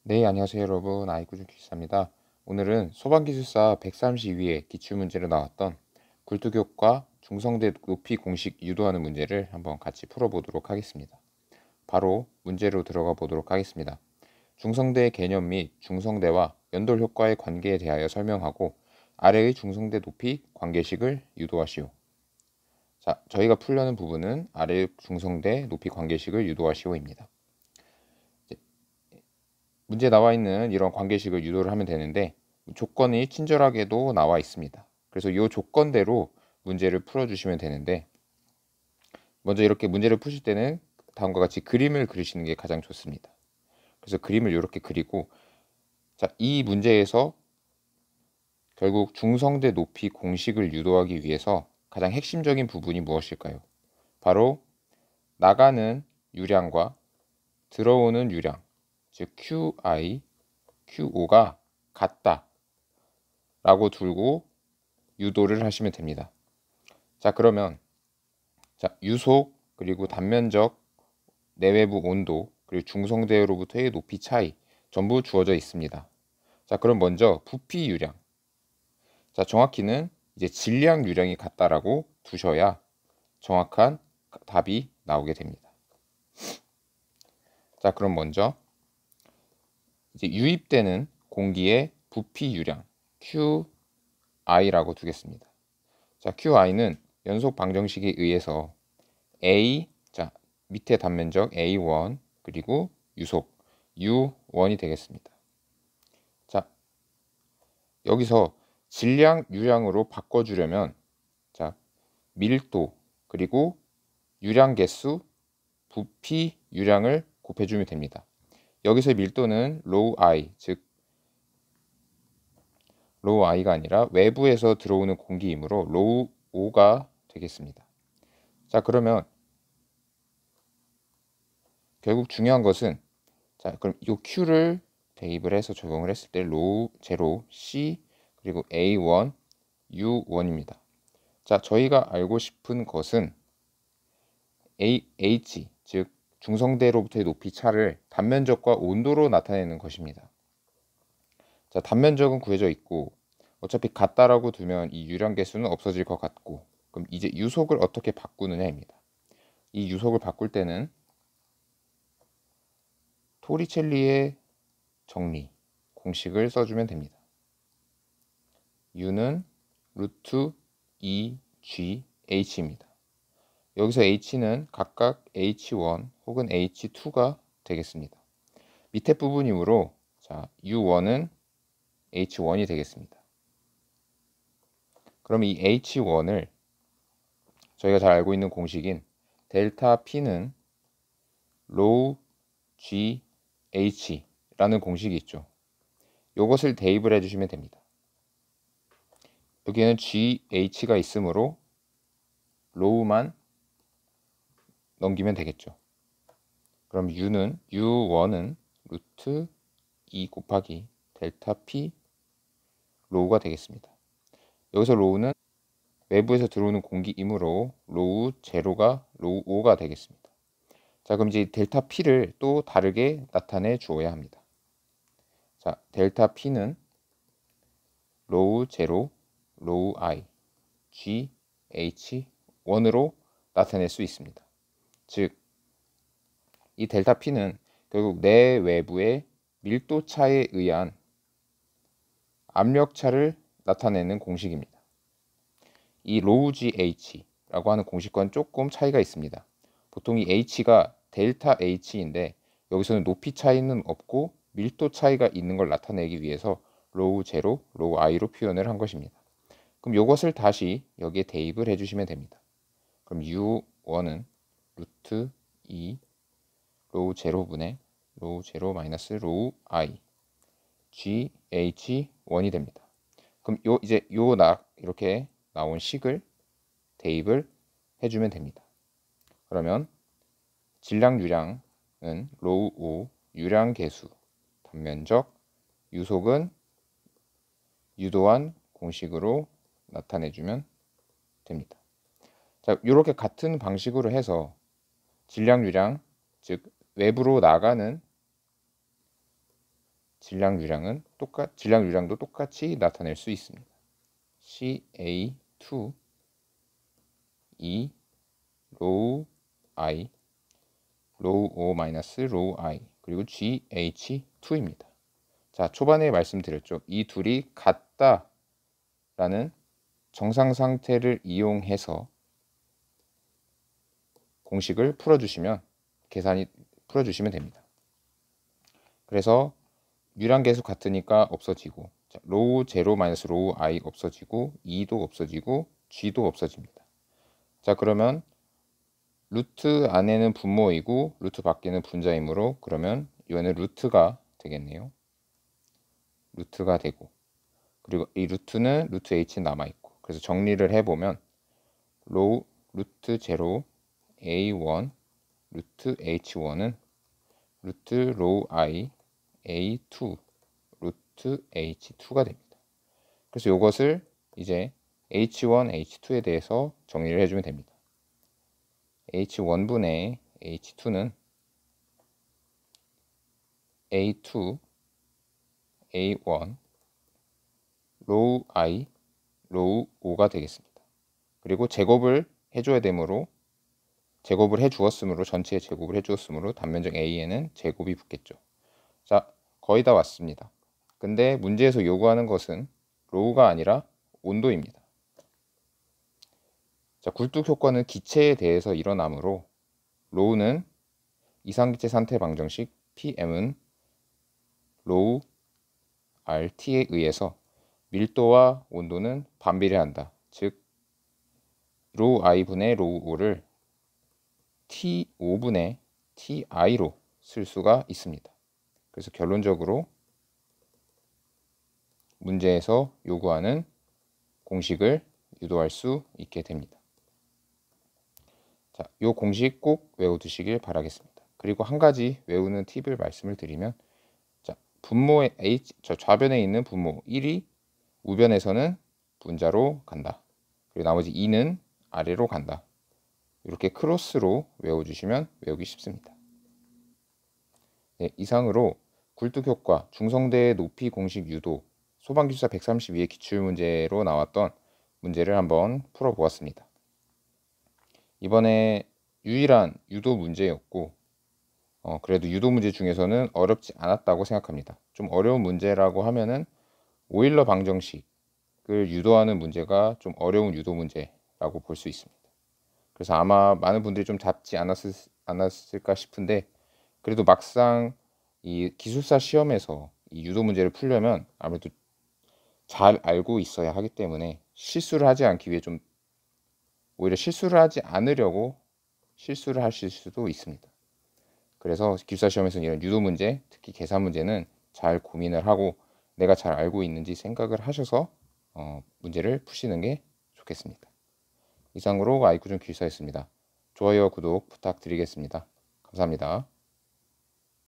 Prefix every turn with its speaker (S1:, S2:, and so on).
S1: 네, 안녕하세요 여러분. 아이구준 기사입니다. 오늘은 소방기술사 132회 기출문제로 나왔던 굴뚝효과 중성대 높이 공식 유도하는 문제를 한번 같이 풀어보도록 하겠습니다. 바로 문제로 들어가 보도록 하겠습니다. 중성대의 개념 및 중성대와 연돌 효과의 관계에 대하여 설명하고 아래의 중성대 높이 관계식을 유도하시오. 자, 저희가 풀려는 부분은 아래의 중성대 높이 관계식을 유도하시오입니다. 문제에 나와 있는 이런 관계식을 유도를 하면 되는데 조건이 친절하게도 나와 있습니다. 그래서 이 조건대로 문제를 풀어주시면 되는데 먼저 이렇게 문제를 푸실 때는 다음과 같이 그림을 그리시는 게 가장 좋습니다. 그래서 그림을 이렇게 그리고 자, 이 문제에서 결국 중성대 높이 공식을 유도하기 위해서 가장 핵심적인 부분이 무엇일까요? 바로 나가는 유량과 들어오는 유량, 즉 QI, QO가 같다 라고 두고 유도를 하시면 됩니다. 자, 그러면 자, 유속 그리고 단면적 내외부 온도 그리고 중성대로부터의 높이 차이 전부 주어져 있습니다. 자, 그럼 먼저 부피 유량. 자, 정확히는 이제 질량 유량이 같다라고 두셔야 정확한 답이 나오게 됩니다. 자, 그럼 먼저 이제 유입되는 공기의 부피 유량 QI라고 두겠습니다. 자, QI는 연속 방정식에 의해서 A, 자, 밑에 단면적 A1 그리고 유속 U1이 되겠습니다. 자, 여기서 질량 유량으로 바꿔주려면 자, 밀도 그리고 유량 개수 부피 유량을 곱해주면 됩니다. 여기서 밀도는 로우 I, 즉 로우 I가 아니라 외부에서 들어오는 공기이므로 로우 O가 되겠습니다. 자, 그러면 결국 중요한 것은 자, 그럼 이 Q를 대입을 해서 적용을 했을 때 로우 제로 C 그리고 A1 U1입니다. 자, 저희가 알고 싶은 것은 H 즉 중성대로부터의 높이 차를 단면적과 온도로 나타내는 것입니다. 자, 단면적은 구해져 있고 어차피 같다라고 두면 이 유량 개수는 없어질 것 같고 그럼 이제 유속을 어떻게 바꾸느냐입니다. 이 유속을 바꿀 때는 토리첼리의 정리 공식을 써주면 됩니다. U는 루트 2G H입니다. 여기서 H는 각각 H1 혹은 H2가 되겠습니다. 밑에 부분이므로 자, U1은 H1이 되겠습니다. 그럼 이 H1을 저희가 잘 알고 있는 공식인 델타 P는 로우 GH라는 공식이 있죠. 이것을 대입을 해주시면 됩니다. 여기에는 GH가 있으므로 로우만 넘기면 되겠죠. 그럼 U1은 루트 2 곱하기 델타 P 로우가 되겠습니다. 여기서 로우는 외부에서 들어오는 공기이므로 로우 제로가 로우 5가 되겠습니다. 자, 그럼 이제 델타 P를 또 다르게 나타내 주어야 합니다. 자, 델타 P는 로우 제로, 로우 I, G, H, 1으로 나타낼 수 있습니다. 즉, 이 델타 P는 결국 내외부의 밀도 차에 의한 압력 차를 나타내는 공식입니다. 이 로우 GH라고 하는 공식과는 조금 차이가 있습니다. 보통 이 H가 델타 H인데 여기서는 높이 차이는 없고 밀도 차이가 있는 걸 나타내기 위해서 로우 제로, 로우 I로 표현을 한 것입니다. 그럼 이것을 다시 여기에 대입을 해주시면 됩니다. 그럼 U1은 루트 2 로우 제로분의 로우 제로 마이너스 로우 I GH1이 됩니다. 그럼 이제 이렇게 나온 식을 대입을 해주면 됩니다. 그러면 질량 유량은 로우 5 유량 계수 단면적 유속은 유도한 공식으로 나타내주면 됩니다. 자, 이렇게 같은 방식으로 해서 질량 유량 즉 외부로 나가는 질량 유량도 똑같이 나타낼 수 있습니다. Ca2 E 로우 I 로우 O 마이너스 로우 I 그리고 GH2입니다. 자, 초반에 말씀드렸죠. 이 둘이 같다라는 정상 상태를 이용해서 공식을 풀어주시면 됩니다. 그래서 U랑 계속 같으니까 없어지고, 자, 로우 제로 마이너스 로우 I 없어지고, E도 없어지고, G도 없어집니다. 자, 그러면 루트 안에는 분모이고 루트 밖에는 분자이므로 그러면 이거는 루트가 되겠네요. 루트가 되고, 그리고 이 루트는 루트 H 남아있고, 그래서 정리를 해보면 로우 루트 제로 A1 루트 H1은 루트 로우 I A2 루트 H2가 됩니다. 그래서 이것을 이제 H1, H2에 대해서 정리를 해주면 됩니다. H1분의 H2는 A2, A1, 로우 I, 로우 O가 되겠습니다. 그리고 제곱을 해줘야 되므로 전체의 제곱을 해주었으므로 단면적 A에는 제곱이 붙겠죠. 자, 거의 다 왔습니다. 근데 문제에서 요구하는 것은 로우가 아니라 온도입니다. 자, 굴뚝 효과는 기체에 대해서 일어나므로 로우는 이상기체 상태 방정식 PM은 로우 RT에 의해서 밀도와 온도는 반비례한다. 즉 로우 I분의 로우 O를 T5분의 TI로 쓸 수가 있습니다. 그래서 결론적으로 문제에서 요구하는 공식을 유도할 수 있게 됩니다. 자, 이 공식 꼭 외워두시길 바라겠습니다. 그리고 한 가지 외우는 팁을 말씀을 드리면, 자, 분모의 좌변에 있는 분모 1이 우변에서는 분자로 간다. 그리고 나머지 2는 아래로 간다. 이렇게 크로스로 외워주시면 외우기 쉽습니다. 네, 이상으로 굴뚝효과, 중성대의 높이 공식 유도, 소방기술사 132의 기출문제로 나왔던 문제를 한번 풀어보았습니다. 이번에 유일한 유도 문제였고, 그래도 유도 문제 중에서는 어렵지 않았다고 생각합니다. 좀 어려운 문제라고 하면은 오일러 방정식을 유도하는 문제가 좀 어려운 유도 문제라고 볼 수 있습니다. 그래서 아마 많은 분들이 좀 잡지 않았을까 싶은데, 그래도 막상 이 기술사 시험에서 이 유도 문제를 풀려면 아무래도 잘 알고 있어야 하기 때문에 실수를 하지 않기 위해 좀 오히려 실수를 하지 않으려고 실수를 하실 수도 있습니다. 그래서 기술사 시험에서는 이런 유도 문제, 특히 계산 문제는 잘 고민을 하고 내가 잘 알고 있는지 생각을 하셔서 문제를 푸시는 게 좋겠습니다. 이상으로 아이쿠전 기술사였습니다. 좋아요와 구독 부탁드리겠습니다. 감사합니다.